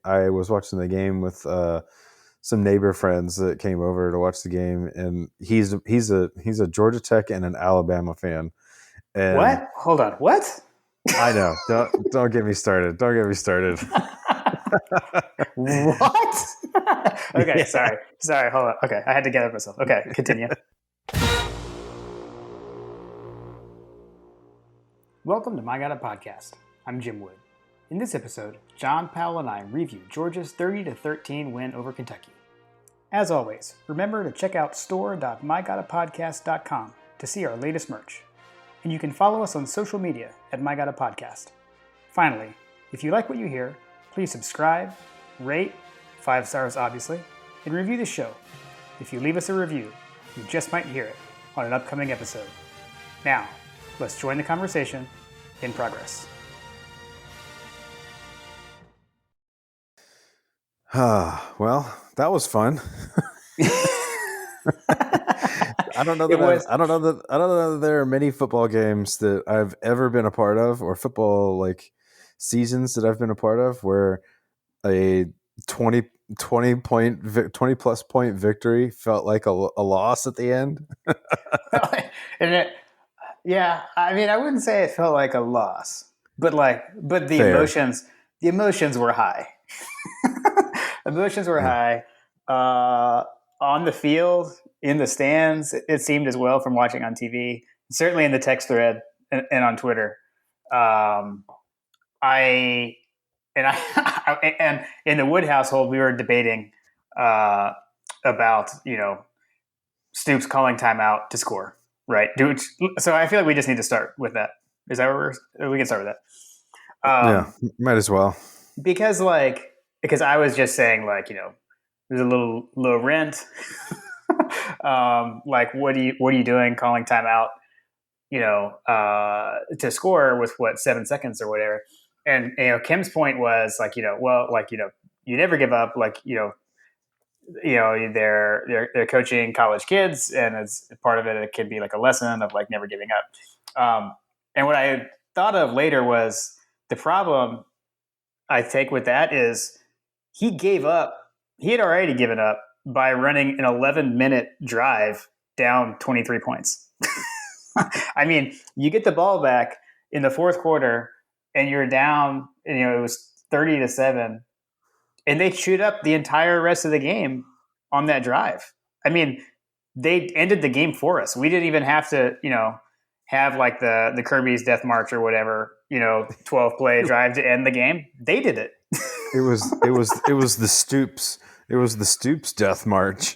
I was watching the game with some neighbor friends that came over to watch the game, and he's a Georgia Tech and an Alabama fan. And what? Hold on. What? I know. Don't get me started. Don't get me started. What? Okay, Yeah. sorry. Hold on. Okay, I had to gather myself. Okay, continue. Welcome to My God Podcast. I'm Jim Wood. In this episode, John Powell and I review Georgia's 30-13 win over Kentucky. As always, remember to check out store.mygodapodcast.com to see our latest merch. And you can follow us on social media at My God Podcast. Finally, if you like what you hear, please subscribe, rate, 5 stars obviously, and review the show. If you leave us a review, you just might hear it on an upcoming episode. Now, let's join the conversation in progress. Well, that was fun. I don't know that there are many football games that I've ever been a part of, or football like seasons that I've been a part of, where a 20 plus point victory felt like a loss at the end. And I mean, I wouldn't say it felt like a loss, but the Fair. emotions were high. Emotions were high. On the field, in the stands, it seemed as well from watching on TV, certainly in the text thread and on Twitter. And in the Wood household, we were debating about, Stoops calling timeout to score, right? So I feel like we just need to start with that. Is that where we can start with that? Yeah, might as well. Because I was just saying, there's a little low rent. What are you doing calling timeout, to score with 7 seconds or whatever. And, Kim's point was you never give up, they're coaching college kids, and as part of it, it could be like a lesson of never giving up. And what I thought of later was the problem I take with that is he gave up. He had already given up by running an 11-minute drive down 23 points. I mean, you get the ball back in the fourth quarter and you're down, it was 30-7, and they chewed up the entire rest of the game on that drive. I mean, they ended the game for us. We didn't even have to, have the Kirby's Death March or whatever, 12 play drive to end the game. They did it. It was the Stoops. It was the Stoops Death March.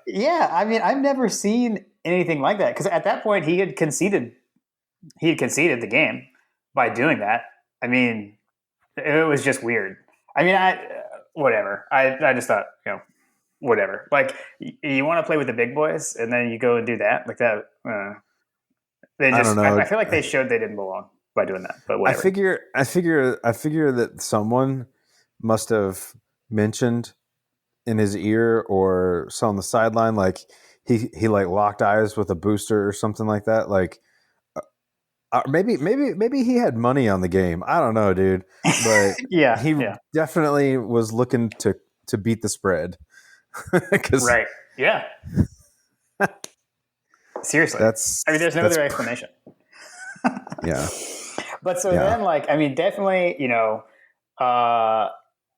Yeah, I mean, I've never seen anything like that, because at that point he had conceded the game by doing that. I mean, it was just weird. I mean, whatever. I just thought, whatever. You want to play with the big boys, and then you go and do that like that. I don't know. I feel like they showed they didn't belong by doing that. But whatever. I figure that someone must have mentioned in his ear or saw on the sideline, he locked eyes with a booster or something like that. Maybe he had money on the game. I don't know, dude. But he definitely was looking to beat the spread. Right. Yeah. Seriously. There's no other explanation. Yeah. But then, definitely,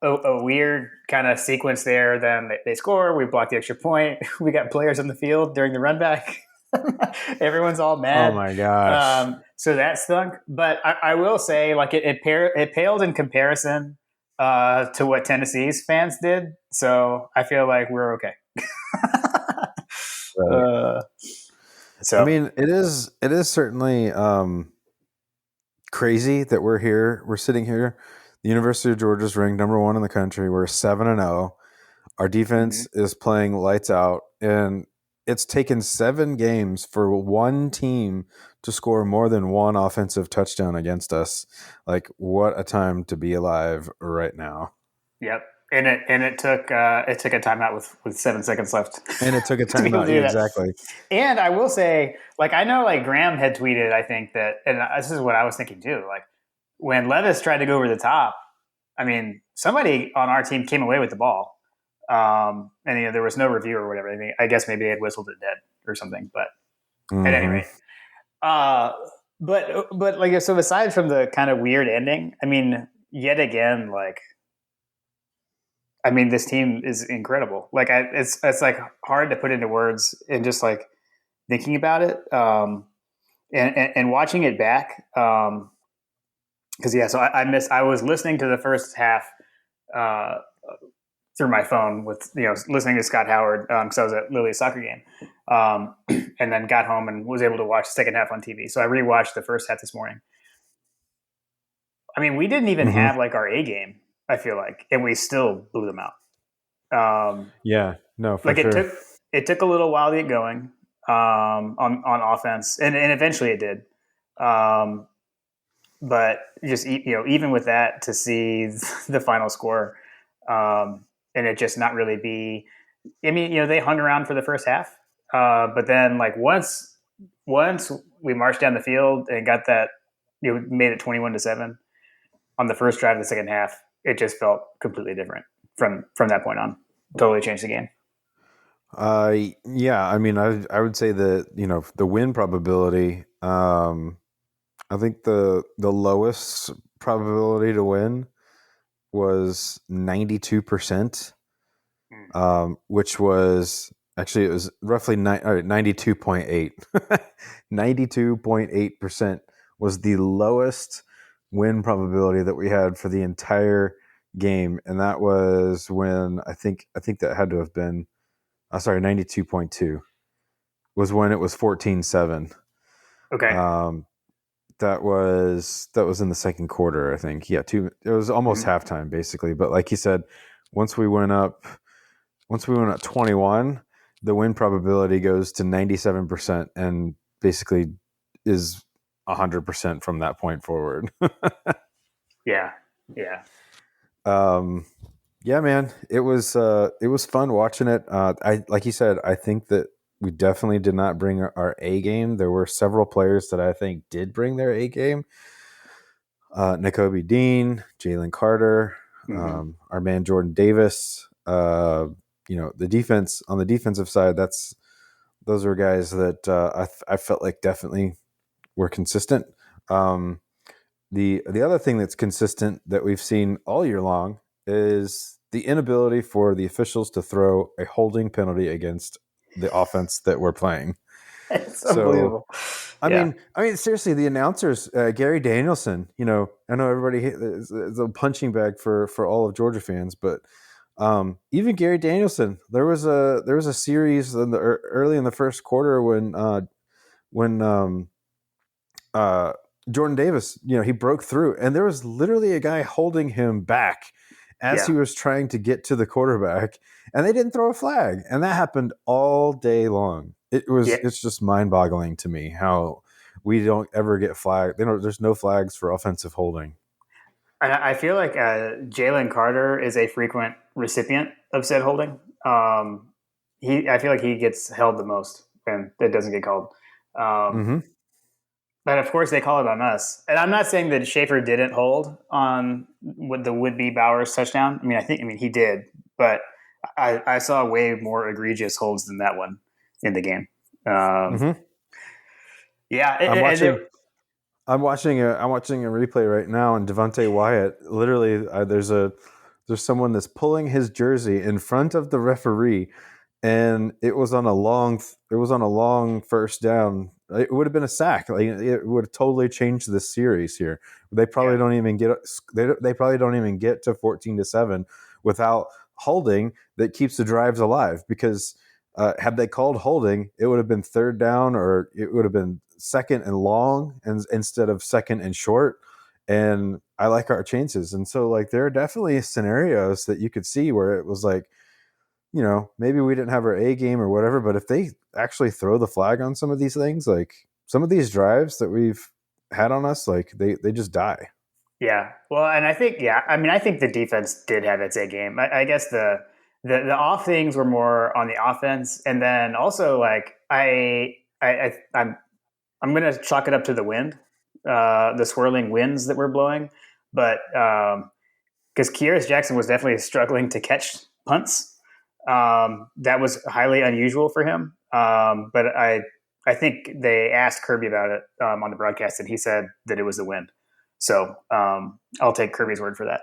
a weird kind of sequence there. Then they score. We block the extra point. We got players on the field during the run back. Everyone's all mad. Oh my gosh. So that stunk. But I will say, it paled in comparison to what Tennessee's fans did. So I feel like we're okay. Right. I mean, it is certainly crazy that we're here. We're sitting here. The University of Georgia is ranked number 1 in the country. We're 7-0. Our defense is playing lights out, and it's taken 7 games for one team to score more than one offensive touchdown against us. What a time to be alive right now. Yep. And it took a timeout with 7 seconds left. And it took a timeout, exactly. And I will say, I know, Graham had tweeted, I think that, and this is what I was thinking too. When Levis tried to go over the top, I mean, somebody on our team came away with the ball, and there was no review or whatever. I guess maybe they had whistled it dead or something. But at any Hmm. rate, uh, but like so, aside from the kind of weird ending, I mean, yet again, like I mean, this team is incredible. Like it's like hard to put into words and just like thinking about it and watching it back. Because yeah, so I was listening to the first half uh, through my phone with listening to Scott Howard because I was at Lily's soccer game, and then got home and was able to watch the second half on TV. So I rewatched the first half this morning. I mean, we didn't even Hmm. have like our A game. I feel like, and we still blew them out. Um, Yeah, no, for like sure. it took a little while to get going on offense, and eventually it did. Um, but just even with that, to see the final score, and it just not really be. I mean, they hung around for the first half, but then like once we marched down the field and got that, made it 21-7 on the first drive of the second half. It just felt completely different from that point on. Totally changed the game. Yeah, I mean, I would say that the win probability. I think the lowest probability to win was 92%, Mm. which was actually it was roughly 92.8. 92.8% was the lowest win probability that we had for the entire game, and that was when I think that had to have been sorry, 92.2 was when it was 14-7. Okay. Um, that was in the second quarter, I think. Yeah, it was almost Mm-hmm. halftime basically. But like you said, once we went up once we went up 21, the win probability goes to 97% and basically is 100% from that point forward. Yeah. Yeah. um, yeah, man, it was fun watching it. I like you said, I think that we definitely did not bring our A game. There were several players that I think did bring their A game. N'Kobe Dean, Jalen Carter, Mm-hmm. our man Jordan Davis. The defense on the defensive side. Those were guys that I felt like definitely were consistent. Um, the other thing that's consistent that we've seen all year long is the inability for the officials to throw a holding penalty against the offense that we're playing. It's So unbelievable. I Yeah. mean, seriously, the announcers, Gary Danielson. I know everybody is a punching bag for all of Georgia fans, but even Gary Danielson, there was a series early in the first quarter when uh, Jordan Davis, he broke through, and there was literally a guy holding him back as Yeah. he was trying to get to the quarterback, and they didn't throw a flag, and that happened all day long. Yeah. It's just mind boggling to me how we don't ever get flag. There's no flags for offensive holding. I feel like Jalen Carter is a frequent recipient of said holding. I feel like he gets held the most, and it doesn't get called. Um, Hmm. but of course, they call it on us. And I'm not saying that Schaefer didn't hold on with the would-be Bowers touchdown. I mean, he did, but I saw way more egregious holds than that one in the game. Um, Hmm. yeah, I'm and watching. it, I'm watching a replay right now, and Devonte Wyatt. Literally, there's someone that's pulling his jersey in front of the referee, and it was on a long first down. It would have been a sack. Like, it would have totally changed the series here. They yeah, probably don't even get they probably don't even get to 14-7 without holding that keeps the drives alive, because had they called holding, it would have been third down, or it would have been second and long, and instead of second and short. And I like our chances. And so, like, there are definitely scenarios that you could see where it was like, maybe we didn't have our A game or whatever, but if they actually throw the flag on some of these things, like some of these drives that we've had on us, like they just die. yeah. Well, and I think the defense did have its A game. I guess the off things were more on the offense, and then also like I'm going to chalk it up to the wind, the swirling winds that we're blowing. But because Kearis Jackson was definitely struggling to catch punts. That was highly unusual for him. But I think they asked Kirby about it on the broadcast, and he said that it was the wind. So I'll take Kirby's word for that.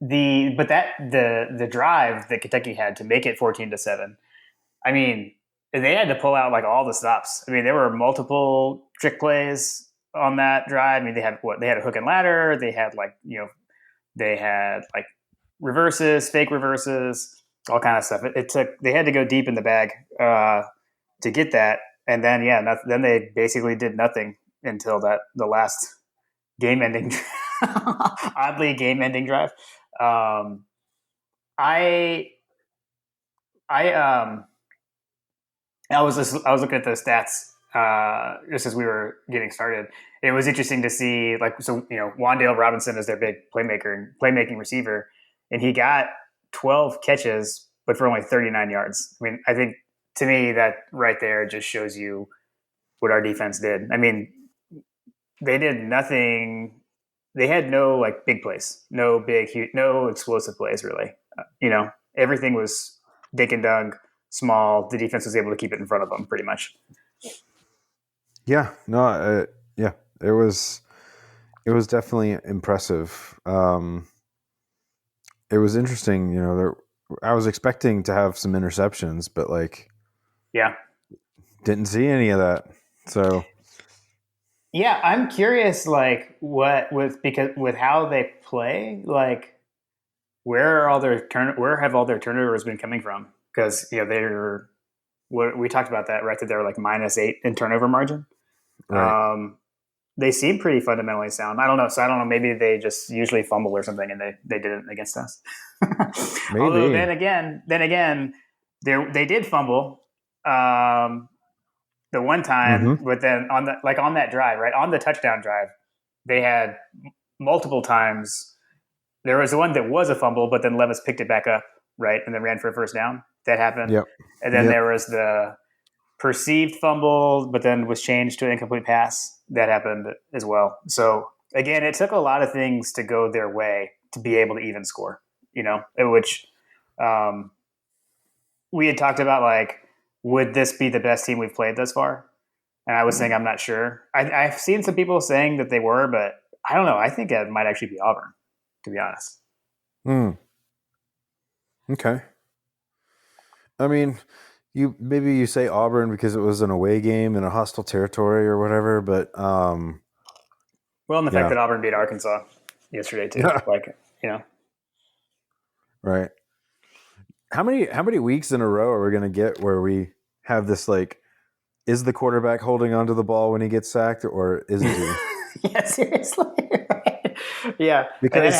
The drive that Kentucky had to make it 14-7. I mean, they had to pull out like all the stops. I mean, there were multiple trick plays on that drive. I mean, they had a hook and ladder. They had they had like reverses, fake reverses, all kind of stuff. They had to go deep in the bag to get that, and then then they basically did nothing until the last game-ending, oddly game-ending drive. I was looking at the stats just as we were getting started. It was interesting to see, Wan'Dale Robinson is their big playmaking receiver, and he got 12 catches, but for only 39 yards. I mean, I think to me that right there just shows you what our defense did. I mean, they did nothing. They had no big plays, no explosive plays really. Everything was dink and dunk, small. The defense was able to keep it in front of them pretty much. Yeah, no, yeah, it was definitely impressive. It was interesting, I was expecting to have some interceptions, but didn't see any of that. So yeah, I'm curious, because with how they play, where have all their turnovers been coming from? Because we talked about that, right? That they're like -8 in turnover margin. right. They seem pretty fundamentally sound. I don't know. So I don't know. Maybe they just usually fumble or something, and they did it against us. Maybe. Although then again, they did fumble the one time, but then on that drive, right on the touchdown drive, they had multiple times. There was the one that was a fumble, but then Levis picked it back up, right, and then ran for a first down. That happened. Yep. And then there was the perceived fumble, but then was changed to an incomplete pass. That happened as well. So again, it took a lot of things to go their way to be able to even score, which we had talked about, would this be the best team we've played thus far? And I was saying I'm not sure. I've seen some people saying that they were, but I don't know. I think it might actually be Auburn, to be honest. Okay. I mean, you say Auburn because it was an away game in a hostile territory or whatever, but well, and the fact that Auburn beat Arkansas yesterday too, right. How many weeks in a row are we going to get where we have this is the quarterback holding onto the ball when he gets sacked, or isn't he? Yeah, seriously. Yeah, because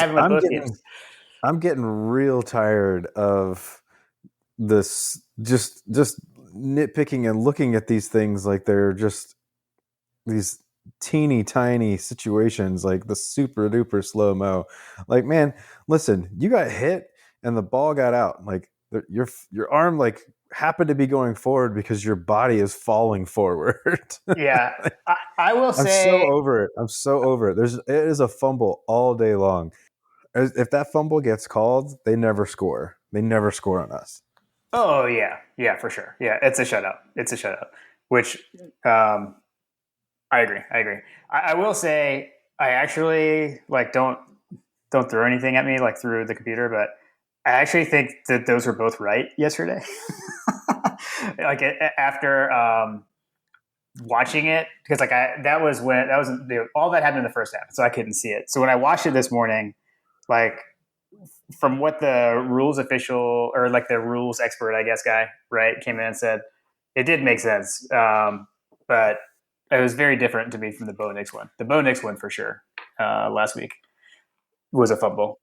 I'm getting real tired of this just nitpicking and looking at these things like they're just these teeny tiny situations, like the super duper slow mo. Man, listen, you got hit and the ball got out. Your arm happened to be going forward because your body is falling forward. Yeah, I will say I'm so over it. It is a fumble all day long. If that fumble gets called, they never score. They never score on us. Oh yeah, for sure. Yeah, it's a shutout. Which I agree. I will say I actually don't throw anything at me through the computer, but I actually think that those were both right yesterday. After watching it, because all that happened in the first half, so I couldn't see it. So when I watched it this morning, from what the rules official or the rules expert, I guess, guy, right, came in and said, it did make sense. But it was very different to me from the Bo Nix one. The Bo Nix one for sure last week was a fumble.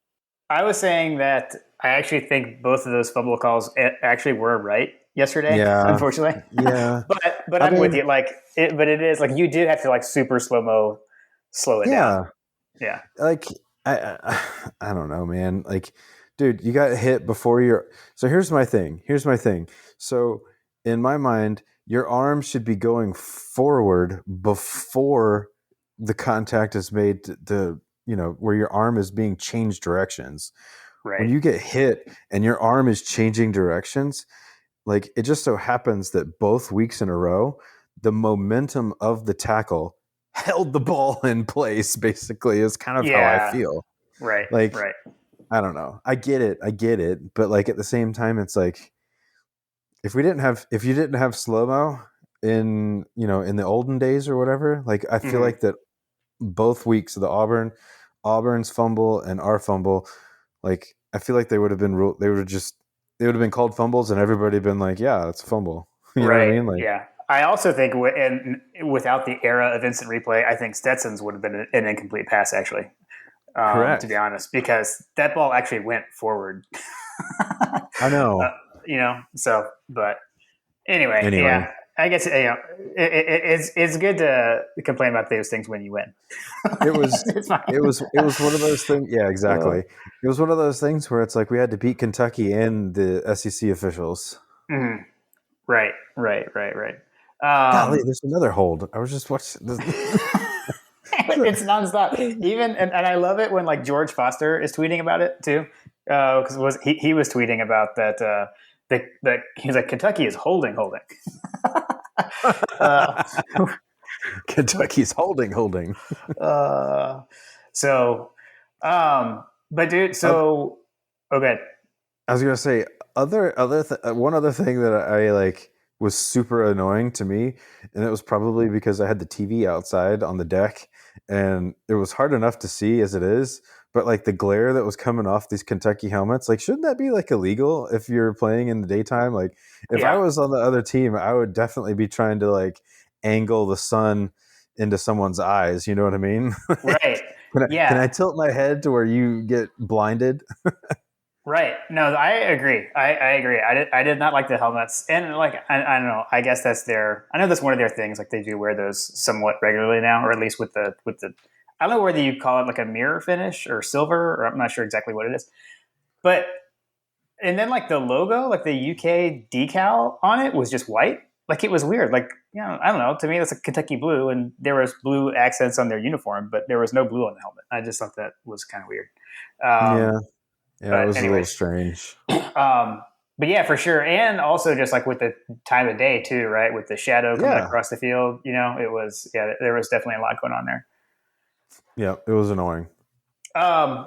I was saying that I actually think both of those fumble calls actually were right yesterday. Yeah, unfortunately. Yeah, but I'm with you. But it is you did have to super slow it down. Yeah. I don't know, man. Dude, you got hit before so here's my thing. So in my mind, your arm should be going forward before the contact is made to where your arm is being changed directions. When Right. you get hit and your arm is changing directions, like it just so happens that both weeks in a row, the momentum of the tackle held the ball in place, basically, is kind of how I Yeah. feel. Right. Like, Right. I don't know. I get it. But like at the same time, it's like if you didn't have slow mo in the olden days or whatever, like I feel Hmm. like that both weeks of the Auburn's fumble and our fumble, like I feel like they would have been they would have been called fumbles and everybody been like, yeah, it's a fumble. You know what I Right. mean? Like, Yeah. I also think, and without the era of instant replay, I think Stetson's would have been an incomplete pass, actually, to be correct. honest, because that ball actually went forward. I know. So, but anyway, Anyway, yeah, I guess it's good to complain about those things when you win. it was It's fine. it was one of those things. Yeah, Uh, exactly. It was one of those things where it's like we had to beat Kentucky and the SEC officials. mhm. Right, right, right, right. Golly, Um, there's another hold. I was just watching this. it's nonstop. Even and I love it when like George Foster is tweeting about it too, because he was tweeting about that that he's like Kentucky is holding. uh, Kentucky's holding. uh, so, but dude, Uh, so okay, I was gonna say one other thing that I like was super annoying to me, and it was probably because I had the TV outside on the deck, and it was hard enough to see as it is. But like the glare that was coming off these Kentucky helmets, like shouldn't that be like illegal if you're playing in the daytime? Like if I yeah, was on the other team, I would definitely be trying to like angle the sun into someone's eyes. You know what I mean? right, Like, can I yeah. tilt my head to where you get blinded? Right. No, I agree. I agree. I did not like the helmets. And like, I don't know. I guess I know that's one of their things. Like they do wear those somewhat regularly now, or at least I don't know whether you call it like a mirror finish or silver, or I'm not sure exactly what it is. But, and then like the logo, like the UK decal on it was just white. Like it was weird. Like, I don't know. To me, that's a Kentucky blue, and there was blue accents on their uniform, but there was no blue on the helmet. I just thought that was kind of weird. Um, Yeah. Yeah, it but was a little anyways, strange. um, but yeah, for sure, and also just like with the time of day too, right? With the shadow coming Yeah. across the field, it was there was definitely a lot going on there. Yeah, it was annoying. Um,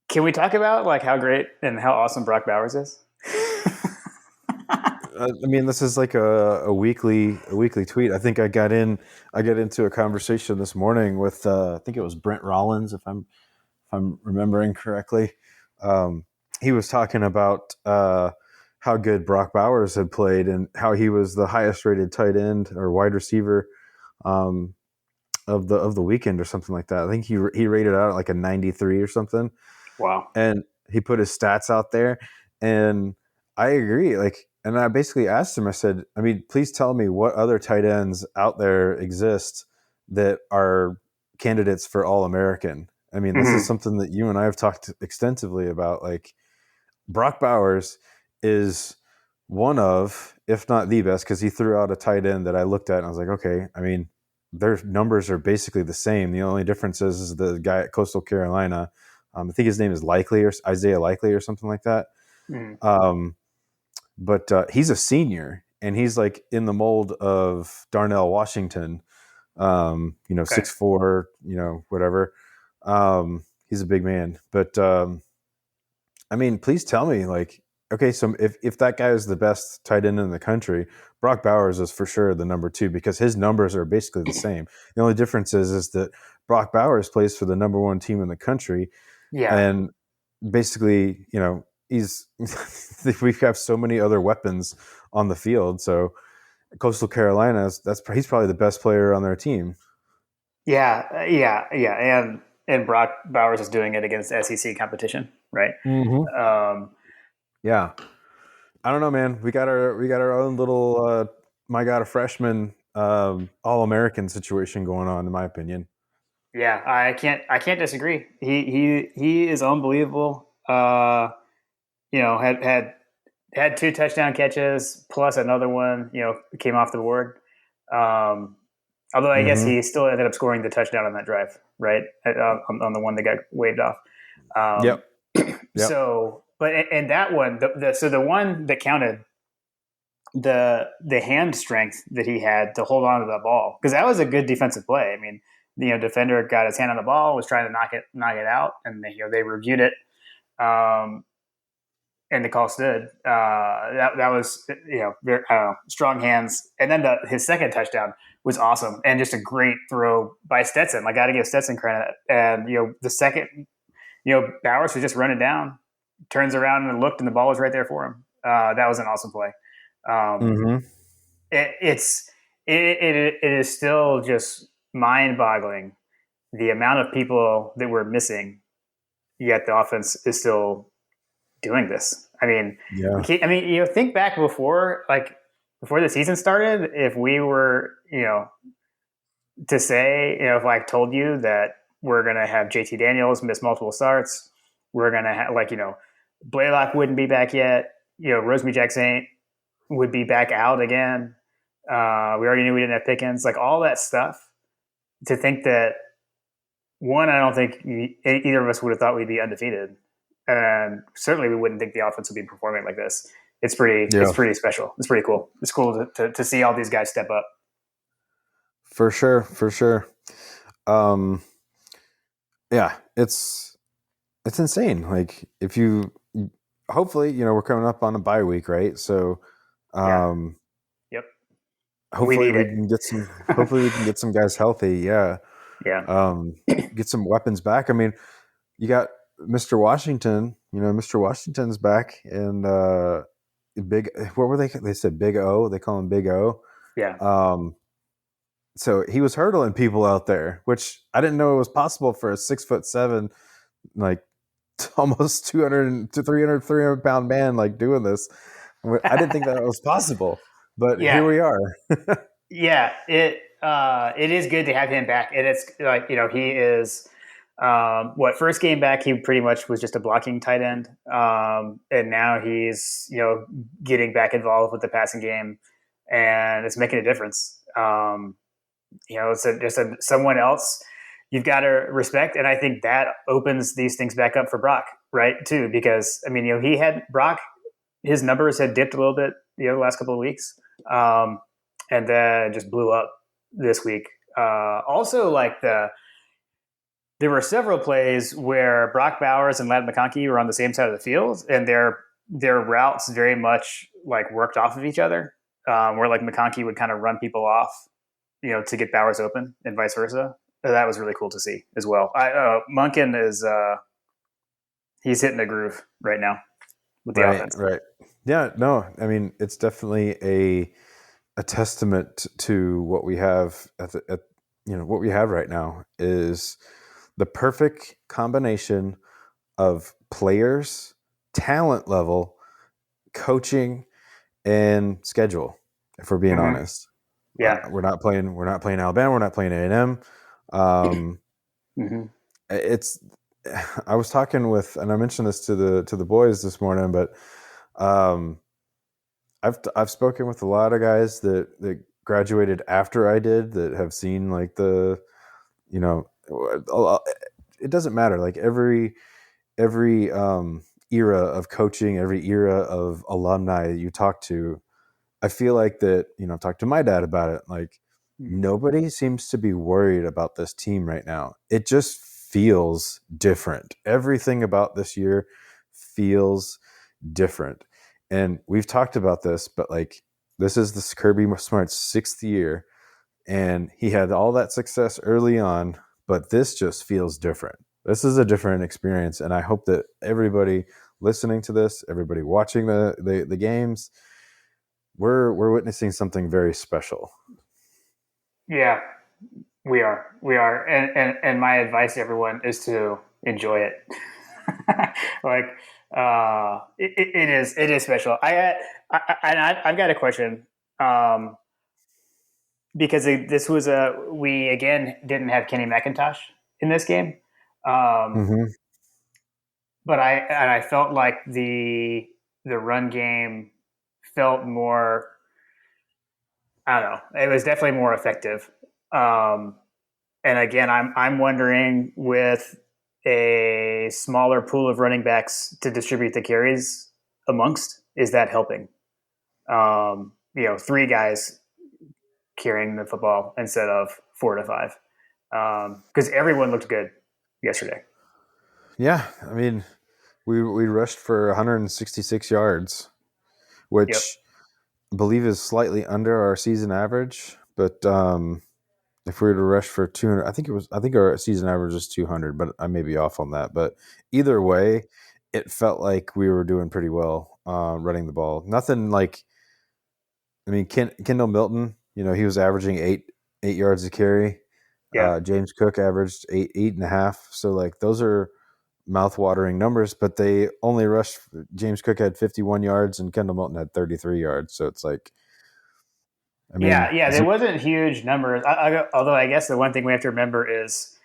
can we talk about like how great and how awesome Brock Bowers is? I mean, this is like a weekly tweet. I think I got into a conversation this morning with I think it was Brent Rollins, if I'm remembering correctly. Um, he was talking about how good Brock Bowers had played and how he was the highest rated tight end or wide receiver um, of the weekend or something like that. I think he rated out at like a 93 or something. Wow. And he put his stats out there, and I agree. Like, and I basically asked him, I said, I mean, please tell me what other tight ends out there exist that are candidates for All American. I mean, this is Mm-hmm. something that you and I have talked extensively about. Like, Brock Bowers is one of, if not the best, because he threw out a tight end that I looked at and I was like, okay, I mean, their numbers are basically the same. The only difference is the guy at Coastal Carolina. I think his name is Likely or Isaiah Likely or something like that. Mm-hmm. Um, but he's a senior and he's like in the mold of Darnell Washington. Okay. 6'4", whatever. He's a big man, but I mean, please tell me, like, okay, so if that guy is the best tight end in the country, Brock Bowers is for sure the number two because his numbers are basically the same. The only difference is that Brock Bowers plays for the number one team in the country, Yeah. and basically, he's we have so many other weapons on the field. So Coastal Carolina he's probably the best player on their team. Yeah. Yeah. And Brock Bowers is doing it against SEC competition, right? Mm-hmm. Um, Yeah, I don't know, man. We got our own little my God, a freshman All American situation going on, in my opinion. Yeah, I can't disagree. He is unbelievable. Had two touchdown catches plus another one. Came off the board. Um, although I guess Mm-hmm. he still ended up scoring the touchdown on that drive. right? On the one that got waved off. Um, Yep. Yep. but and that one, so the one that counted, the hand strength that he had to hold on to the ball, because that was a good defensive play. I mean, defender got his hand on the ball, was trying to knock it out, and they reviewed it, and the call stood. That was very, strong hands, and then his second touchdown was awesome, and just a great throw by Stetson. I got to give Stetson credit, and the second, Bowers was just running down, turns around and looked, and the ball was right there for him. That was an awesome play. Mm-hmm. It is still just mind-boggling the amount of people that we're missing, yet the offense is still doing this. I mean, Yeah. think back before the season started, if we were, to say, if I told you that we're going to have JT Daniels miss multiple starts, we're going to have Blaylock wouldn't be back yet, Rosemary-Jacksaint would be back out again. We already knew we didn't have Pickens, all that stuff. To think that, one, I don't think either of us would have thought we'd be undefeated, and certainly we wouldn't think the offense would be performing like this. It's pretty special. It's pretty cool. It's cool to see all these guys step up. For sure. Yeah, it's insane. If you, hopefully, we're coming up on a bye week, right? So, yep. Hopefully we can get some. Hopefully we can get some guys healthy. Yeah. Yeah. Get some weapons back. I mean, you got Mr. Washington. Mr. Washington's back, and big. What were they? They said Big O. They call him Big O. Yeah. So he was hurdling people out there, which I didn't know it was possible for a 6'7", almost 200 to 300 pound man doing this. I didn't think that was possible, but here we are. Yeah, it is good to have him back, and it's he is first game back he pretty much was just a blocking tight end, and now he's getting back involved with the passing game, and it's making a difference. It's just someone else you've got to respect, and I think that opens these things back up for Brock, right? Too, because he had Brock, his numbers had dipped a little bit the last couple of weeks. And then just blew up this week. Also, there were several plays where Brock Bowers and Ladd McConkey were on the same side of the field, and their routes very much worked off of each other. Where McConkey would kind of run people off, to get Bowers open, and vice versa. That was really cool to see as well. Monken is he's hitting the groove right now with the offense. Right. Yeah. No, I mean, it's definitely a testament to what we have what we have right now is the perfect combination of players, talent level, coaching, and schedule. If we're being honest, we're not playing Alabama. We're not playing A&M. It's. I was talking with, and I mentioned this to the boys this morning, but I've spoken with a lot of guys that graduated after I did that have seen it doesn't matter. Every era of coaching, every era of alumni you talk to, I feel like that, I've talked to my dad about it. Nobody seems to be worried about this team right now. It just feels different. Everything about this year feels different. And we've talked about this, but this is this Kirby Smart's 6th year, and he had all that success early on, but this just feels different. This is a different experience, and I hope that everybody listening to this, everybody watching the games, we're witnessing something very special. Yeah, we are, and my advice to everyone is to enjoy it. It is special. I've got a question, because this was we again didn't have Kenny McIntosh in this game, but I felt like the run game felt more. I don't know. It was definitely more effective. And again, I'm wondering with a smaller pool of running backs to distribute the carries amongst, is that helping? Three guys carrying the football instead of 4 to 5, because everyone looked good yesterday. Yeah, I mean, we rushed for 166 yards, Yep. which I believe is slightly under our season average. But if we were to rush for 200, I think our season average is 200, but I may be off on that. But either way, it felt like we were doing pretty well running the ball. Nothing like, I mean, Kendall Milton, he was averaging 8 yards a carry. Yeah. James Cook averaged 8.5. So like those are mouth-watering numbers, but they only rushed. James Cook had 51 yards and Kendall Milton had 33 yards. So it's like, I mean, Yeah. There wasn't huge numbers. Although I guess the one thing we have to remember is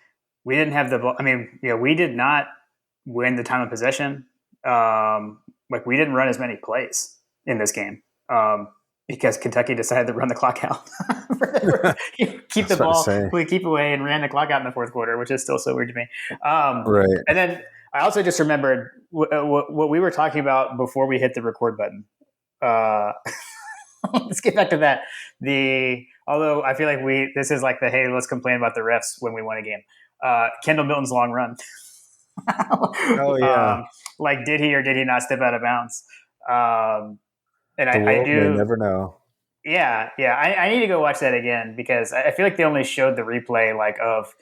we didn't have the ball. I mean, we did not win the time of possession. Like we didn't run as many plays in this game because Kentucky decided to run the clock out. Keep the ball, we keep away, and ran the clock out in the fourth quarter, which is still so weird to me. right. And then I also just remembered what we were talking about before we hit the record button. Let's get back to that. Although I feel like this is like the hey, let's complain about the refs when we won a game. Kendall Milton's long run. Oh yeah. Like did he or did he not step out of bounds? And I do. May never know. Yeah. I need to go watch that again because I feel like they only showed the replay of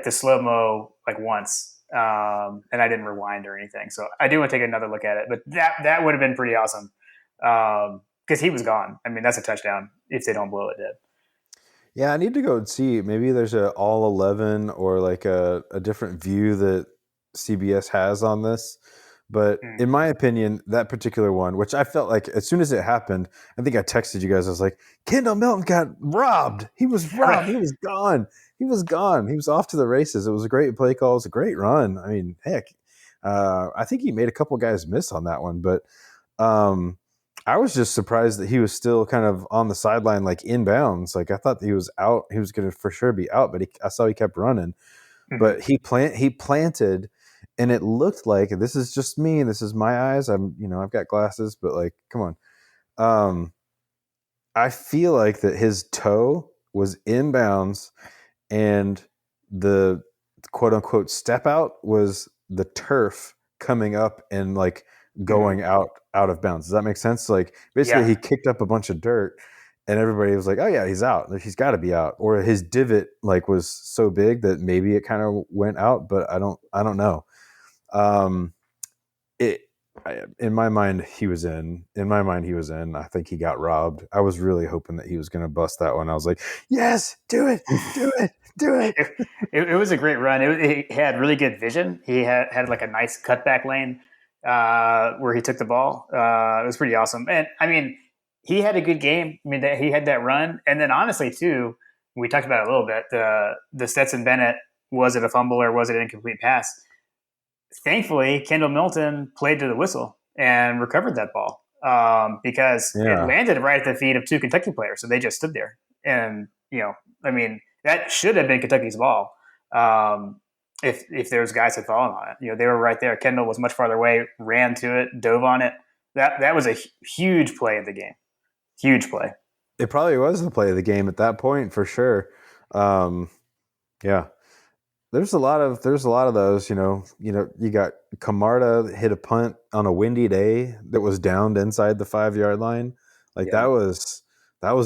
the slow mo like once, and I didn't rewind or anything. So I do want to take another look at it. But that would have been pretty awesome because he was gone. I mean, that's a touchdown if they don't blow it dead. Yeah, I need to go and see. Maybe there's a all 11 or like a different view that CBS has on this. But in my opinion, that particular one, which I felt like as soon as it happened, I think I texted you guys. I was like, Kendall Milton got robbed. He was robbed. He was gone. He was gone. He was off to the races. It was a great play call. It was a great run. I mean, heck, I think he made a couple guys miss on that one. But I was just surprised that he was still kind of on the sideline, like inbounds. Like I thought he was out. He was going to for sure be out, but I saw he kept running. Mm-hmm. But he planted. And it looked like, and this is just me, this is my eyes. I've got glasses, but like, come on. I feel like that his toe was inbounds and the quote unquote step out was the turf coming up and like going out of bounds. Does that make sense? Like basically he kicked up a bunch of dirt and everybody was like, oh yeah, he's out. He's got to be out. Or his divot like was so big that maybe it kind of went out, but I don't know. In my mind, he was in. In my mind, he was in. I think he got robbed. I was really hoping that he was going to bust that one. I was like, yes, do it. It was a great run. He had really good vision. He had like a nice cutback lane where he took the ball. It was pretty awesome. And I mean, he had a good game. I mean, he had that run. And then honestly, too, we talked about it a little bit. The Stetson Bennett, was it a fumble or was it an incomplete pass? Thankfully, Kendall Milton played to the whistle and recovered that ball because it landed right at the feet of two Kentucky players. So they just stood there. And, I mean, that should have been Kentucky's ball if those guys had fallen on it. They were right there. Kendall was much farther away, ran to it, dove on it. That was a huge play of the game. Huge play. It probably was the play of the game at that point for sure. Yeah. There's a lot of those, you got Camarda hit a punt on a windy day that was downed inside the 5-yard line. Like that was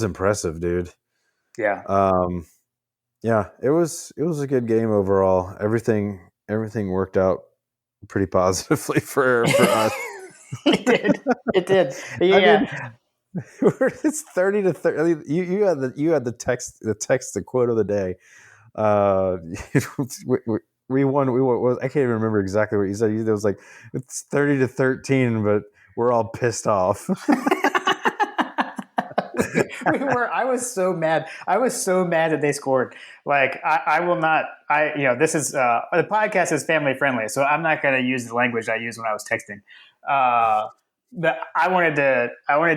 impressive, dude. Yeah. Yeah, it was a good game overall. Everything worked out pretty positively for us. It did. Yeah. I mean, it's 30-30. I mean, you had the text quote of the day. We won. I can't even remember exactly what you said. It was like it's 30-13, but we're all pissed off. I was so mad. I was so mad that they scored. Like I will not. This is the podcast is family friendly, so I'm not going to use the language I used when I was texting. But I wanted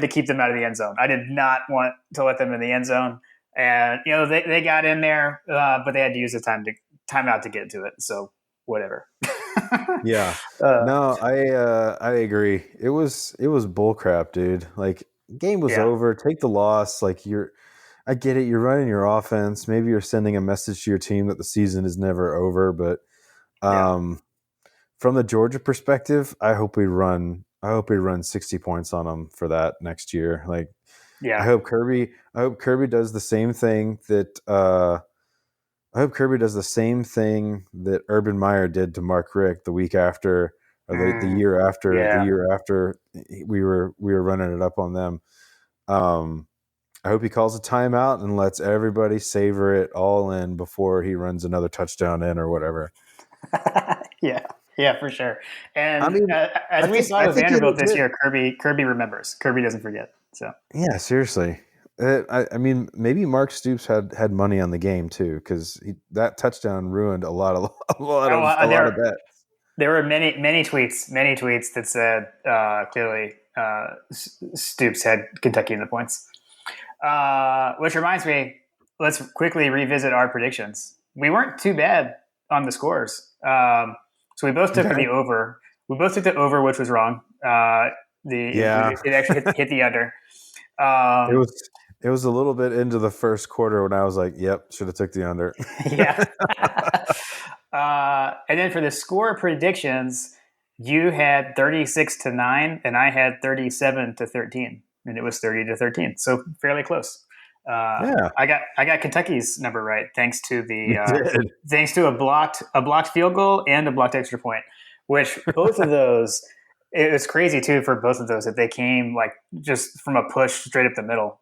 to keep them out of the end zone. I did not want to let them in the end zone. and they got in there, but they had to use the timeout to get to it. So whatever. Yeah. uh, No, I agree. It was bull crap, dude. Like game was yeah, over. Take the loss. Like I get it. You're running your offense. Maybe you're sending a message to your team that the season is never over. But yeah, um, from the Georgia perspective, I hope we run. I hope we run 60 points on them for that next year. Like I yeah. hope Kirby. I hope Kirby does the same thing that. I hope Kirby does the same thing that Urban Meyer did to Mark Richt the week after, or the Mm, year after, the yeah. year after we were running it up on them. Um, I hope he calls a timeout and lets everybody savor it all in before he runs another touchdown in or whatever. Yeah, yeah, for sure. I And mean, as I we think saw I with think he Vanderbilt this legit. year, Kirby remembers. Kirby doesn't forget. So Yeah, seriously. I mean, maybe Mark Stoops had money on the game too, because that touchdown ruined a lot of a lot oh, of a lot of there bets. there were many tweets that said clearly Stoops had Kentucky in the points. Which reminds me, let's quickly revisit our predictions. We weren't too bad on the scores. So we both took Okay. the over. We both took the over, which was wrong. Yeah, It actually hit the under. it Um, was it was a little bit into the first quarter when I was like, "Yep, should have took the under." yeah. And then for the score predictions, you had 36-9, and I had 37-13, and it was 30-13. So fairly close. Yeah, I got Kentucky's number right you did. thanks to a blocked field goal and a blocked extra point, which both of those, it was crazy too for both of those that they came like just from a push straight up the middle.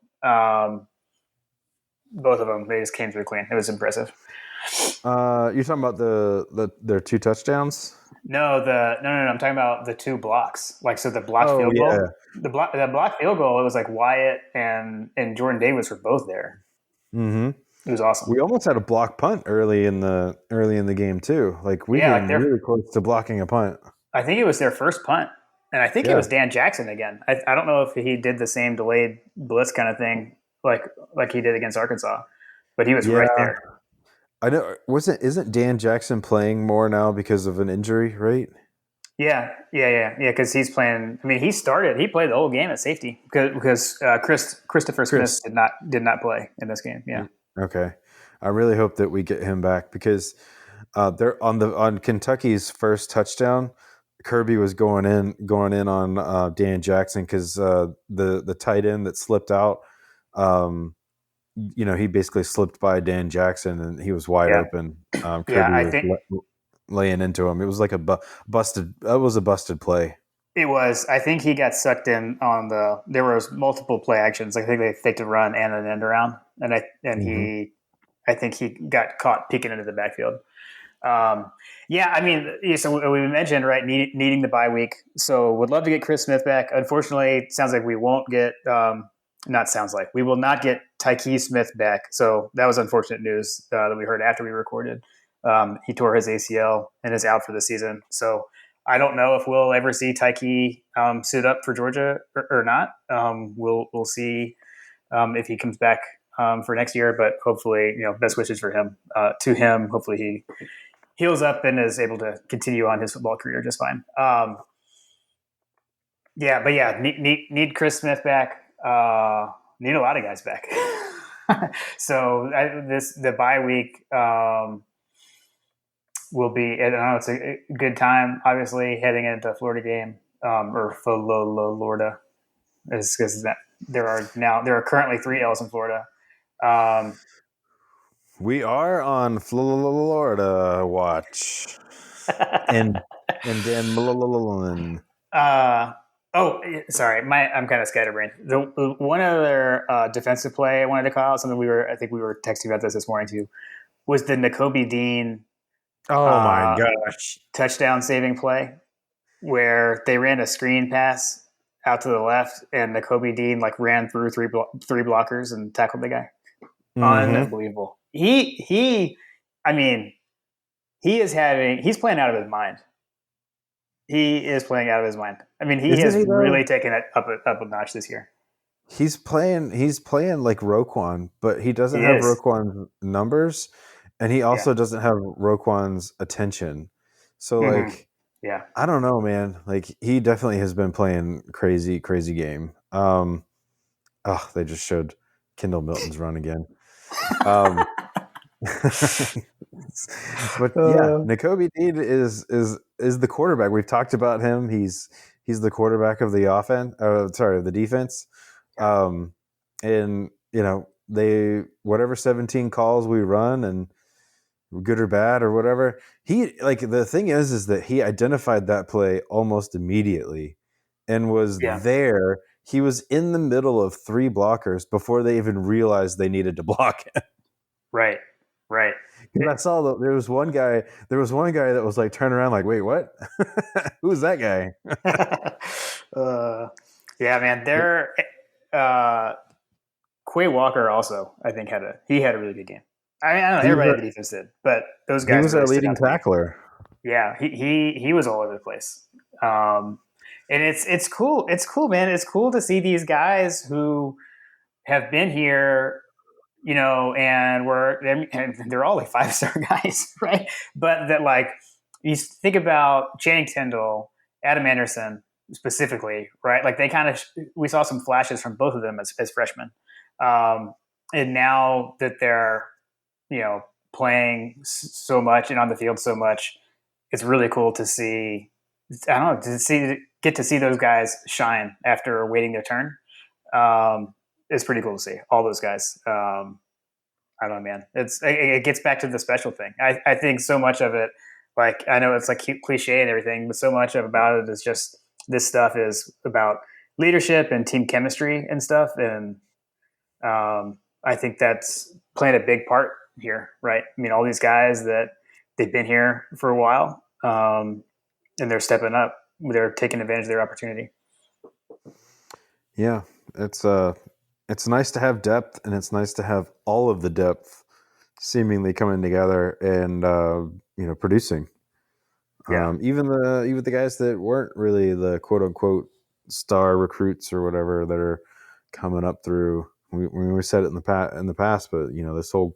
Both of them, they just came through clean. It was impressive. You're talking about their two touchdowns? No. I'm talking about the two blocks. Like so, the blocked Oh field yeah. goal, the blocked field goal. It was like Wyatt and Jordan Davis were both there. Hmm. It was awesome. We almost had a block punt early in the game too. Like we Yeah, like came really close to blocking a punt. I think it was their first punt, and I think it Yeah, was Dan Jackson again. I don't know if he did the same delayed blitz kind of thing like he did against Arkansas, but he was right yeah. there. I know. Isn't Dan Jackson playing more now because of an injury? Right. Yeah. Because he's playing. I mean, he played the whole game at safety because Christopher Smith Chris. did not play in this game. Yeah, Okay. I really hope that we get him back because they're on Kentucky's first touchdown. Kirby was going in on Dan Jackson because the tight end that slipped out. Um, he basically slipped by Dan Jackson and he was wide yeah, open. yeah. Kirby I was think laying into him. It was like a busted. That was a busted play. it was. I think he got sucked in on the. There was multiple play actions. I think they faked a run and an end around, Hmm. I think he got caught peeking into the backfield. Um, yeah, I mean, yeah, so we mentioned right needing the bye week. So would love to get Chris Smith back. Unfortunately, it sounds like we won't get. Not sounds like we will not get Tyke Smith back. So that was unfortunate news that we heard after we recorded. He tore his ACL and is out for the season. So I don't know if we'll ever see Tyke suit up for Georgia or not. We'll see if he comes back for next year. But hopefully, best wishes for him. To him, hopefully he heals up and is able to continue on his football career just fine. Yeah, but yeah, need Chris Smith back. Need a lot of guys back. So the bye week will be. I don't know. It's a good time, obviously, heading into Florida game or Florida, is because there are currently 3 L's in Florida. Um, We are on Florida watch, and Dan Mullen. Uh, sorry, I'm kind of scatterbrained. The one other defensive play I wanted to call out, something I think we were texting about this morning too, was the N'Kobe Dean Oh my uh, gosh. touchdown saving play where they ran a screen pass out to the left and N'Kobe Dean like ran through three blockers and tackled the guy. Mm-hmm. Unbelievable. I mean, he's playing out of his mind. He is playing out of his mind. I mean, he Isn't has he really though? taken it up a notch this year. he's playing like Roquan, but he He doesn't have is. Roquan's numbers, and he Yeah. also doesn't have Roquan's attention. So Hmm. like, Yeah. I don't know, man. Like he definitely has been playing crazy game. Oh, they just showed Kendall Milton's run again. Um, but yeah, Uh, Nakobe Dean is the quarterback. We've talked about him. He's the quarterback of the offense. Sorry, of the defense. yeah. Um, and they whatever 17 calls we run and good or bad or whatever. He like the thing is that he identified that play almost immediately and was Yeah. there. He was in the middle of three blockers before they even realized they needed to block him. Right. Right. Because I saw there was one guy. There was one guy that was like turning around, like, "Wait, what? Who's that guy?" uh, yeah, man. They're uh, Quay Walker also, I think, had a really good game. I mean, I don't know, He was everybody on the defense did, but those he guys was our really stood leading out to me. tackler. Yeah, he was all over the place. Um, and it's cool. It's cool, man. It's cool to see these guys who have been here, and they're all like 5-star guys, right? But that like you think about Channing Tindall, Adam Anderson specifically, right? Like they kind of we saw some flashes from both of them as freshmen, um, and now that they're you know playing so much and on the field so much, it's really cool to see. I don't know get to see those guys shine after waiting their turn. It's pretty cool to see all those guys. I don't know, man. It gets back to the special thing. I think so much of it, like I know it's like cliche and everything, but so much about it is just this stuff is about leadership and team chemistry and stuff, and I think that's playing a big part here, right? I mean, all these guys that they've been here for a while, and they're stepping up. They're taking advantage of their opportunity. Yeah, it's nice to have depth, and it's nice to have all of the depth seemingly coming together and producing. Yeah, Even the guys that weren't really the quote unquote star recruits or whatever that are coming up through. We said it in the past, but this whole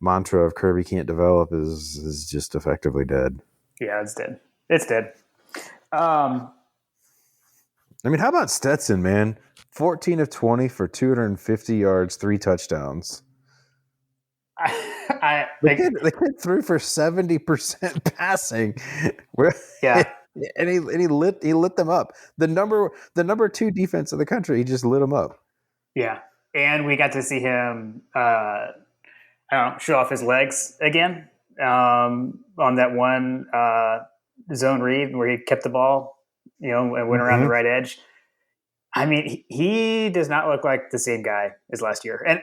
mantra of Kirby can't develop is just effectively dead. yeah, it's dead. It's dead. Um, I mean, how about Stetson, man? 14 of 20 for 250 yards, 3 touchdowns. I, The kid threw for 70% passing. Where yeah, and he lit them up. The number 2 defense of the country, he just lit them up. yeah, and we got to see him. I don't know, show off his legs again on that one zone read where he kept the ball, and went around the Mm-hmm. right edge. I mean, he does not look like the same guy as last year, and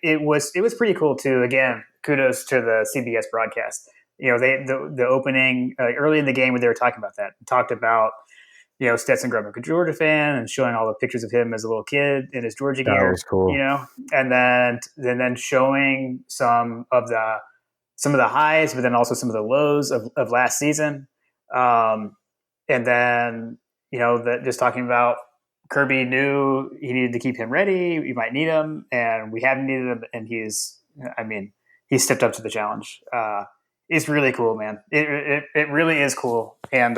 it was pretty cool too. Again, kudos to the CBS broadcast. The opening early in the game when they were talking about that, talked about Stetson growing up a Georgia fan and showing all the pictures of him as a little kid in his Georgia That gear, was cool. and then showing some of the highs, but then also some of the lows of last season. And then, that just talking about Kirby knew he needed to keep him ready. We might need him, and we haven't needed him. And he stepped up to the challenge. It's really cool, man. It really is cool. And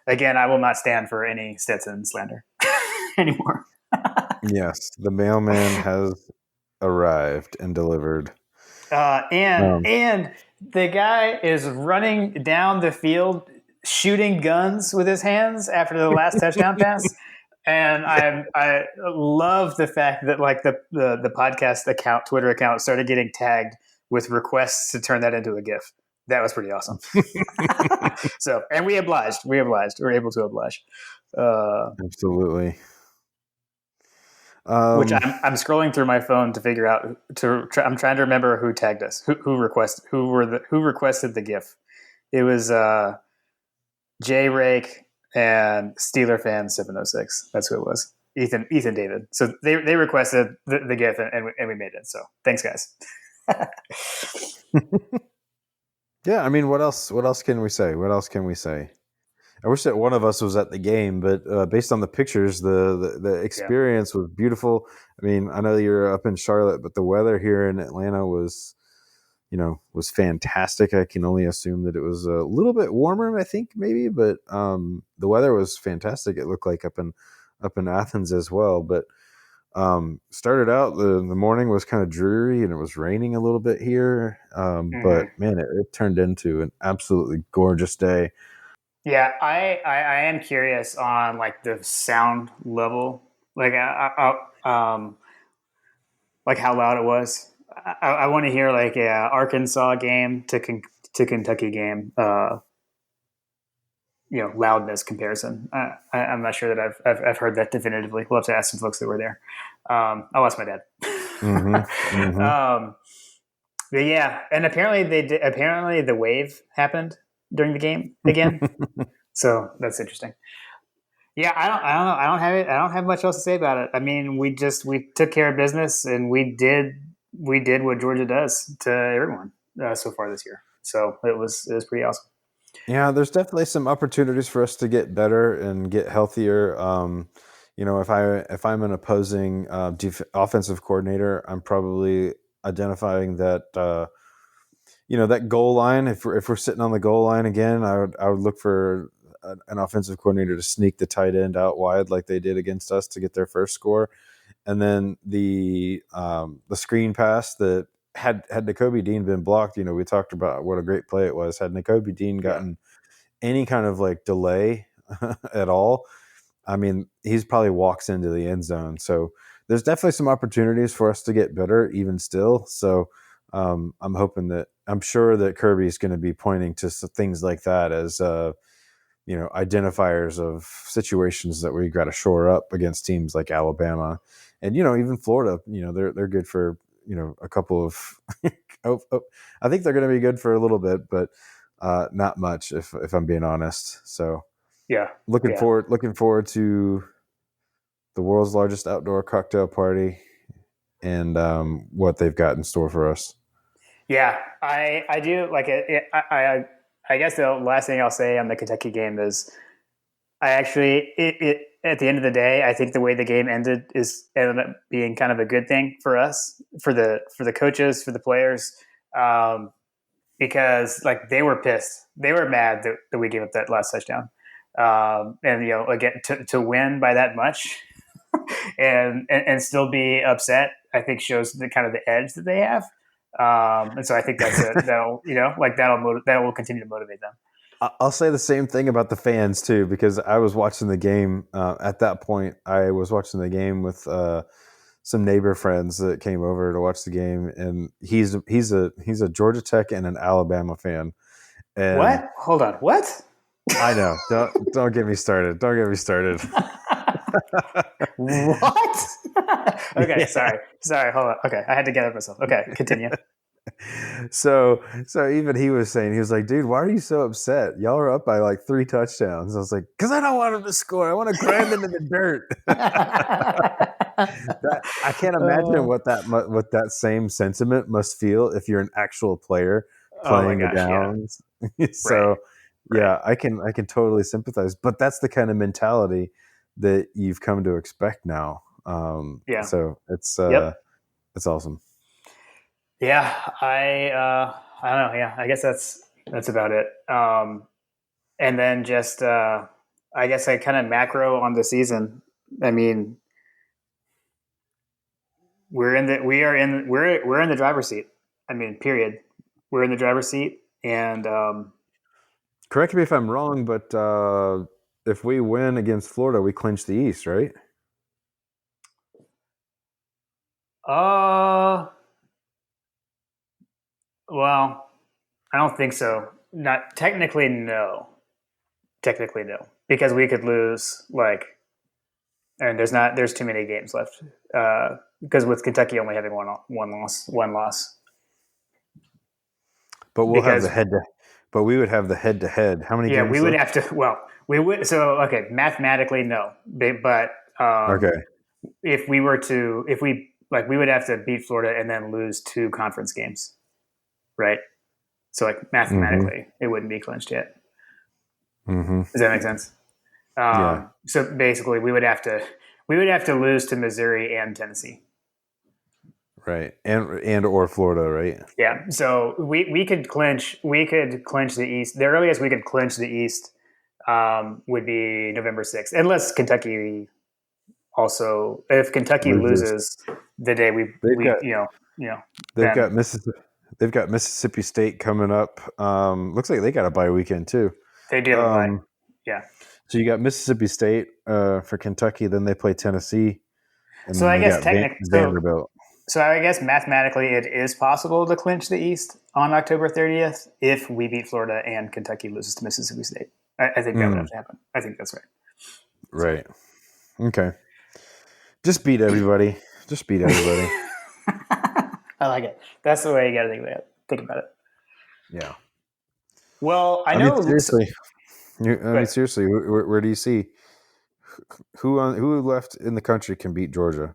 again, I will not stand for any Stetson slander anymore. Yes, the mailman has arrived and delivered. And Um, the guy is running down the field shooting guns with his hands after the last touchdown pass. And I love the fact that like the podcast account, Twitter account, started getting tagged with requests to turn that into a GIF. That was pretty awesome. So, and we obliged. We were able to oblige. Absolutely. Which Um, I'm scrolling through my phone to figure out I'm trying to remember who tagged us, who requested the GIF. It was Jay Rake and Steeler fan 706. That's who it was. Ethan David. So they requested the GIF and we made it. So thanks guys. yeah, I mean, what else can we say? What else can we say? I wish that one of us was at the game, but based on the pictures, the Yeah. experience was beautiful. I mean, I know you're up in Charlotte, but the weather here in Atlanta was, was fantastic. I can only assume that it was a little bit warmer, I think maybe, but the weather was fantastic. It looked like up in Athens as well, but started out the morning was kind of dreary and it was raining a little bit here, but Hmm. man, it turned into an absolutely gorgeous day. Yeah, I am curious on like the sound level, like like how loud it was. I want to hear like a Arkansas game to Kentucky game, loudness comparison. I'm not sure that I've heard that definitively. We'll have to ask some folks that were there. I'll ask my dad. Hmm. Hmm. um, but yeah, and apparently they did. Apparently the wave happened during the game again, so that's interesting. Yeah, I don't know. I don't have it. I don't have much else to say about it. I mean, we took care of business and we did what Georgia does to everyone so far this year. So it was pretty awesome. Yeah, there's definitely some opportunities for us to get better and get healthier. If I'm an opposing offensive coordinator, I'm probably identifying that that goal line. If we're sitting on the goal line again, I would look for an offensive coordinator to sneak the tight end out wide like they did against us to get their first score, and then the screen pass that had N'Kobe Dean been blocked. We talked about what a great play it was. Had N'Kobe Dean Yeah. gotten any kind of like delay at all, I mean, he's probably walks into the end zone. So there's definitely some opportunities for us to get better, even still. So I'm sure that Kirby's going to be pointing to things like that as identifiers of situations that we got to shore up against teams like Alabama, and even Florida. They're good for a couple of. I think they're going to be good for a little bit, but not much if I'm being honest. So Yeah. looking Yeah. forward looking forward to the world's largest outdoor cocktail party and what they've got in store for us. Yeah, I do like it. I guess the last thing I'll say on the Kentucky game is I actually it at the end of the day I think the way the game ended up being kind of a good thing for us, for the coaches, for the players, um, because like they were pissed, they were mad that we gave up that last touchdown, and again to win by that much and still be upset, I think shows the kind of the edge that they have. And so I think that will continue to motivate them. I'll say the same thing about the fans too, because I was watching the game. At that point, I was watching the game with some neighbor friends that came over to watch the game, and he's a Georgia Tech and an Alabama fan. And What? Hold on. What? I know, don't get me started. Don't get me started. What? Okay, Yeah. sorry. Hold on. Okay, I had to gather myself. Okay, continue. So even he was saying, he was like, dude, why are you so upset? Y'all are up by like 3 touchdowns. I was like, because I don't want him to score. I want to grind them in the dirt. I can't imagine uh, what that same sentiment must feel if you're an actual player oh my playing the gosh, yeah. downs. Right. So Right. yeah, I can totally sympathize. But that's the kind of mentality that you've come to expect now. Yeah. So it's awesome. Yeah. I don't know. Yeah. I guess that's about it. And then just I guess I kind of macro on the season. I mean, we're in the driver's seat. I mean, period. We're in the driver's seat, and Correct me if I'm wrong, but if we win against Florida, we clinch the East, right? uh, well, I don't think so. Not technically, no. Technically, no, because we could lose and there's too many games left. Because with Kentucky only having one loss. But we'll have the Because head to. But we would have the head to head. How many yeah, we games would left? have to. Well, we would. So okay, mathematically, no, but Okay. if we were to, if we like, we would have to beat Florida and then lose two conference games, right? So like Hmm. mathematically, it wouldn't be clinched yet. Mm-hmm. Does that make sense? Yeah. So basically, we would have to lose to Missouri and Tennessee. Right. And or Florida, right? Yeah. So we could clinch the East. The earliest we could clinch the East would be November 6th, unless Kentucky also. If Kentucky Loses. loses the day They've we got they've then got Mississippi they've got Mississippi State coming up. Looks like they got a bye weekend too. they do have a bye. Um, Yeah. so you got Mississippi State for Kentucky, then they play Tennessee, and So then I they guess got technically, Vanderbilt. so I guess mathematically, it is possible to clinch the East on October 30th if we beat Florida and Kentucky loses to Mississippi State. I think that would have to happen. I think that's right. Right. Okay. Just beat everybody. Just beat everybody. I like it. That's the way you got to think about it. Yeah. Well, I mean, know. seriously. But, Seriously, where do you see who left in the country can beat Georgia?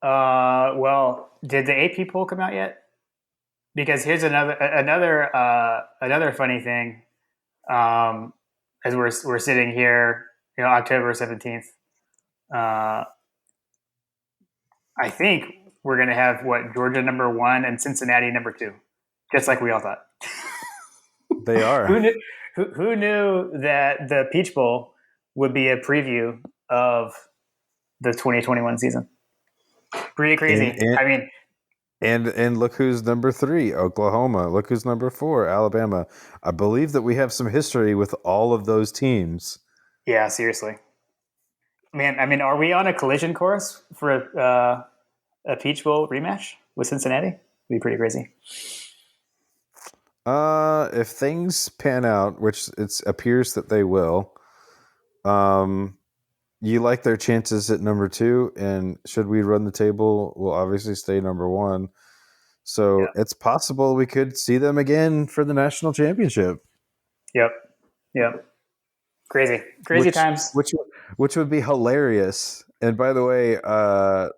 well, did the AP poll come out yet? Because here's another funny thing. As we're sitting here, October 17th. I think we're going to have Georgia number 1 and Cincinnati number 2, just like we all thought. They are. Who knew that the Peach Bowl would be a preview of the 2021 season? Pretty crazy. And look who's number 3, Oklahoma. Look who's number 4, Alabama. I believe that we have some history with all of those teams. Yeah, seriously. Man, I mean, are we on a collision course for a Peach Bowl rematch with Cincinnati? It'd be pretty crazy. If things pan out, which it appears that they will, you like their chances at number 2, and should we run the table, we'll obviously stay number 1. So It's possible we could see them again for the national championship. Yep. Crazy times. Which would be hilarious. And by the way,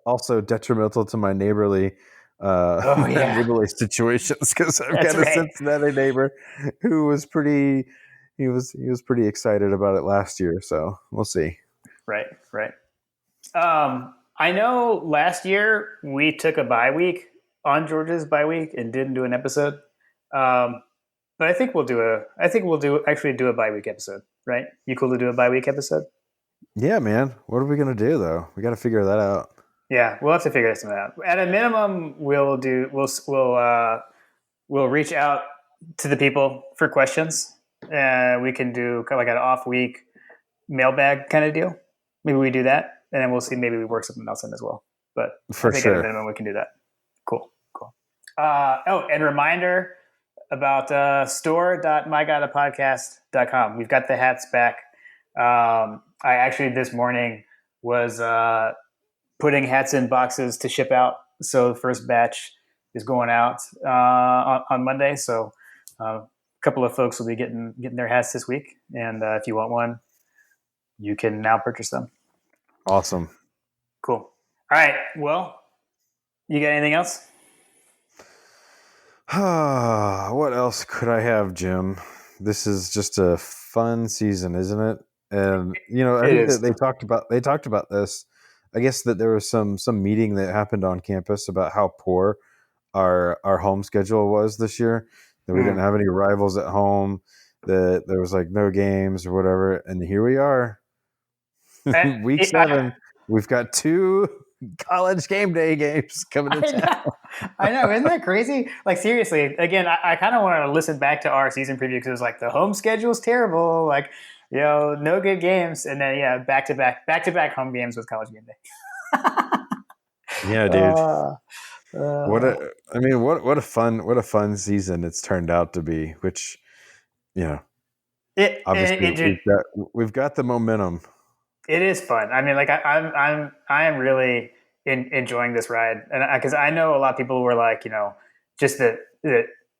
also detrimental to my neighborly neighborly situations, because I've got a Cincinnati neighbor who was pretty excited about it last year. So we'll see. Right. I know last year we took a bye week on Georgia's bye week and didn't do an episode. But I think we'll do a bye week episode, right? You cool to do a bye week episode? Yeah, man. What are we gonna do though? We got to figure that out. Yeah, we'll have to figure something out. At a minimum, we'll reach out to the people for questions. We can do kind of like an off week mailbag kind of deal. Maybe we do that, and then we'll see. Maybe we work something else in as well. But for I think sure, at a minimum we can do that. Cool. And reminder about store.mygodapodcast.com. We've got the hats back. I actually this morning was putting hats in boxes to ship out. So the first batch is going out on Monday. So a couple of folks will be getting their hats this week. And if you want one, you can now purchase them. Awesome. Cool. All right. Well, you got anything else? What else could I have, Jim? This is just a fun season, isn't it? And I think that they talked about this. I guess that there was some meeting that happened on campus about how poor our home schedule was this year. That we didn't have any rivals at home. That there was like no games or whatever. And here we are, week 7. We've got 2 college game day games coming to town. I know, isn't that crazy? Like seriously, again, I kind of want to listen back to our season preview because it was like the home schedule is terrible, like no good games, and then back to back home games with college game day. Yeah, dude. What a fun season it's turned out to be. Which, obviously we've got the momentum. It is fun. I mean, like I am really enjoying this ride, and because I know a lot of people were like, just that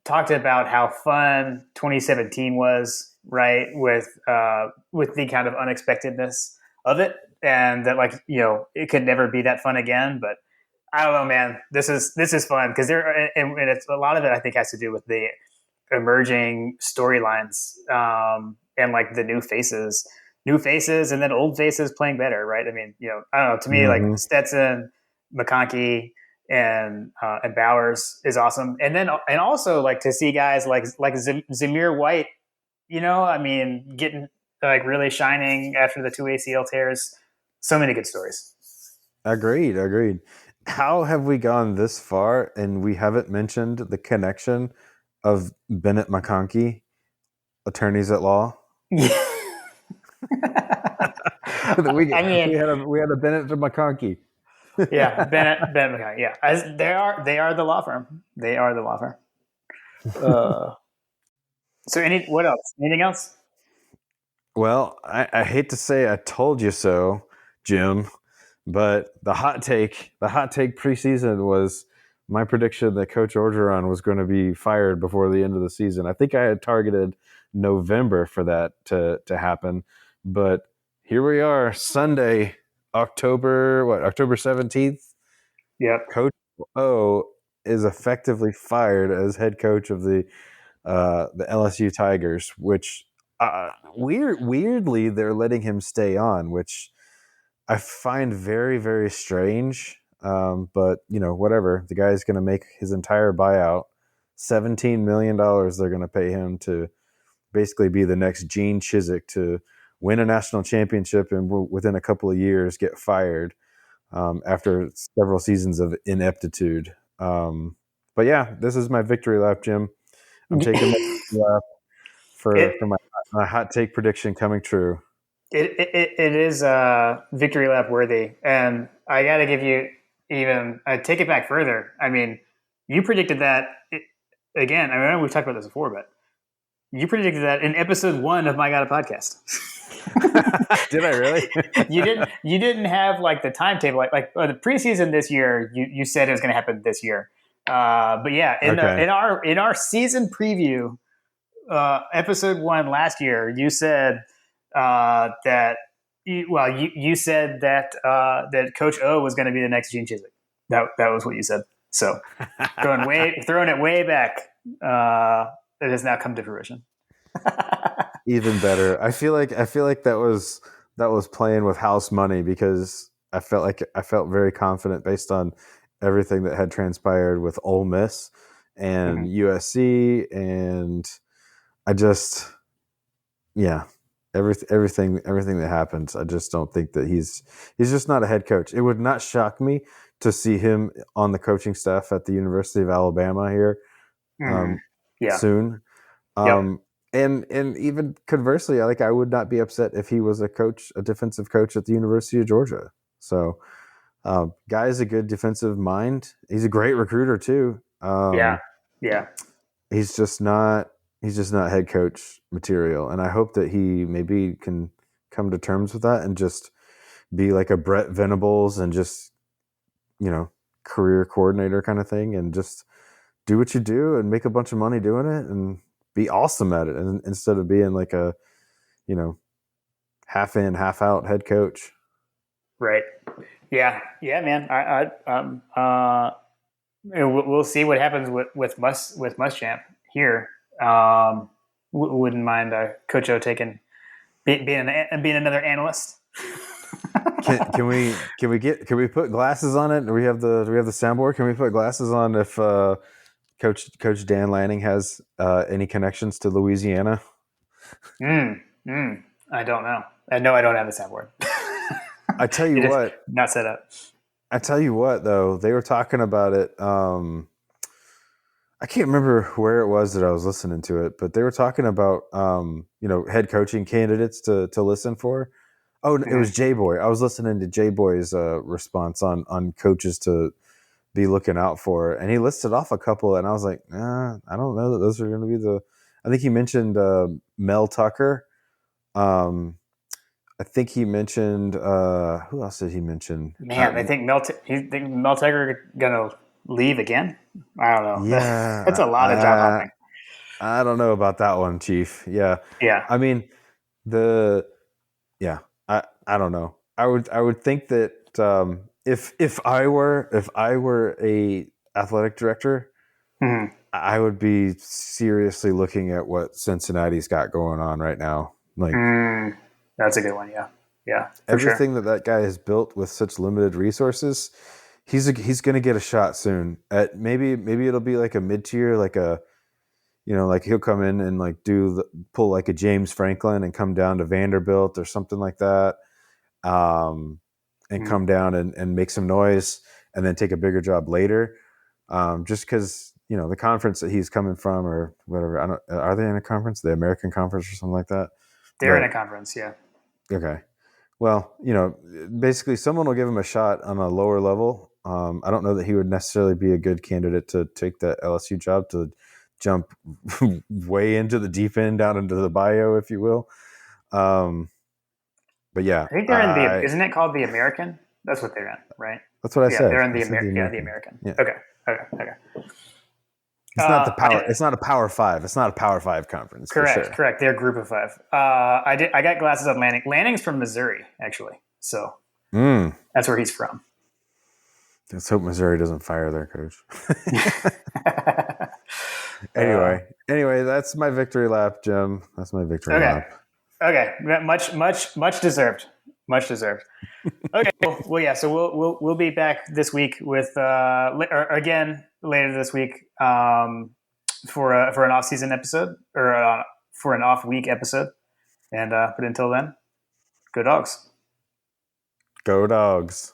talked about how fun 2017 was, right? With the kind of unexpectedness of it, and that it could never be that fun again. But I don't know, man. This is fun because and it's a lot of it. I think has to do with the emerging storylines, and like the new faces, and then old faces playing better, right? I mean, I don't know. To me, like Hmm. Stetson, McConkey, and Bowers is awesome, and also like to see guys like Zamir White. I mean, getting like really shining after the two ACL tears. So many good stories. Agreed. Agreed. How have we gone this far and we haven't mentioned the connection of Bennett McConkey, attorneys at law? we I mean, we had a Bennett to McConkey. yeah, Bennett McConkey. Yeah, they are the law firm. They are the law firm. Uh, so what else? Anything else? Well, I hate to say I told you so, Jim, but the hot take preseason was my prediction that Coach Orgeron was going to be fired before the end of the season. I think I had targeted November for that to happen, but here we are, Sunday, October 17th. Yep. Coach O is effectively fired as head coach of the LSU Tigers, which weirdly they're letting him stay on, which I find very, very strange. But whatever. The guy's going to make his entire buyout, $17 million. They're going to pay him to basically be the next Gene Chizik to win a national championship and within a couple of years get fired after several seasons of ineptitude. But yeah, this is my victory lap, Jim. I'm taking my victory lap it, for my hot take prediction coming true. it is victory lap worthy, and I got to give you even take it back further. I mean, you predicted that again. I know we've talked about this before, but you predicted that in episode 1 of My God a Podcast. Did I really? You didn't have like the timetable like the preseason this year. You said it was going to happen this year, but yeah, Okay. in our season preview, episode 1 last year, you said that you said that Coach O was going to be the next Gene Chizik. That was what you said. So throwing it way back, it has now come to fruition. Even better. I feel like that was playing with house money because I felt very confident based on everything that had transpired with Ole Miss and Mhm. USC, and I just everything that happens. I just don't think that he's just not a head coach. It would not shock me to see him on the coaching staff at the University of Alabama here Mhm. Yeah. soon. Yep. And even conversely, I would not be upset if he was a defensive coach at the University of Georgia. So, guy is a good defensive mind. He's a great recruiter too. Yeah. Yeah. He's just not head coach material, and I hope that he maybe can come to terms with that and just be like a Brett Venables and just career coordinator kind of thing, and just do what you do and make a bunch of money doing it and be awesome at it, and instead of being like a you know half in half out head coach. Right. Yeah. Yeah, man. We'll see what happens with Muschamp here. Wouldn't mind Coach O being another analyst. Can we put glasses on it? Do we have the soundboard? Can we put glasses on if Coach Dan Lanning has any connections to Louisiana? I don't know. I know I don't have a soundboard. I tell you It is what. not set up. I tell you what, though, they were talking about it. I can't remember where it was that I was listening to it, but they were talking about head coaching candidates to listen for. Oh, it was Mhm. J Boy. I was listening to J Boy's response on coaches to be looking out for, and he listed off a couple, and I was like, I don't know that those are going to be the. I think he mentioned Mel Tucker. I think he mentioned who else did he mention? Man, you think Mel Tucker gonna leave again? I don't know. That's Yeah, a lot of job hopping. I don't know about that one, Chief. Yeah, Yeah. I mean the yeah, I don't know. I would think that if I were a athletic director, Mhm. I would be seriously looking at what Cincinnati's got going on right now. Like That's a good one. Yeah. Yeah, for sure. everything that guy has built with such limited resources, he's going to get a shot soon. At maybe it'll be like a mid tier, like a like he'll come in and like pull like a James Franklin and come down to Vanderbilt or something like that, and come down and make some noise and then take a bigger job later. Just because the conference that he's coming from or whatever. I don't. Are they in a conference? The American Conference or something like that? They're in a conference. Yeah. Okay. Well, basically, someone will give him a shot on a lower level. I don't know that he would necessarily be a good candidate to take that LSU job, to jump way into the deep end, down into the bio, if you will. But yeah, I think they're in the. Isn't it called the American? That's what they're in, right? That's what I Yeah, said. they're in the American. Yeah, the American. Yeah. Okay. Okay. It's not the power. It's not a Power Five. It's not a Power Five conference. Correct. For sure. Correct. They're Group of Five. I got glasses on Lanning. Lanning's from Missouri, actually. So that's where he's from. Let's hope Missouri doesn't fire their coach. Anyway, that's my victory lap, Jim. That's my victory lap. Okay. Much deserved. Much deserved. Okay. Well, yeah. So we'll be back this week with again later this week for an off season episode or for an off week episode. And but until then, go Dogs. Go Dogs.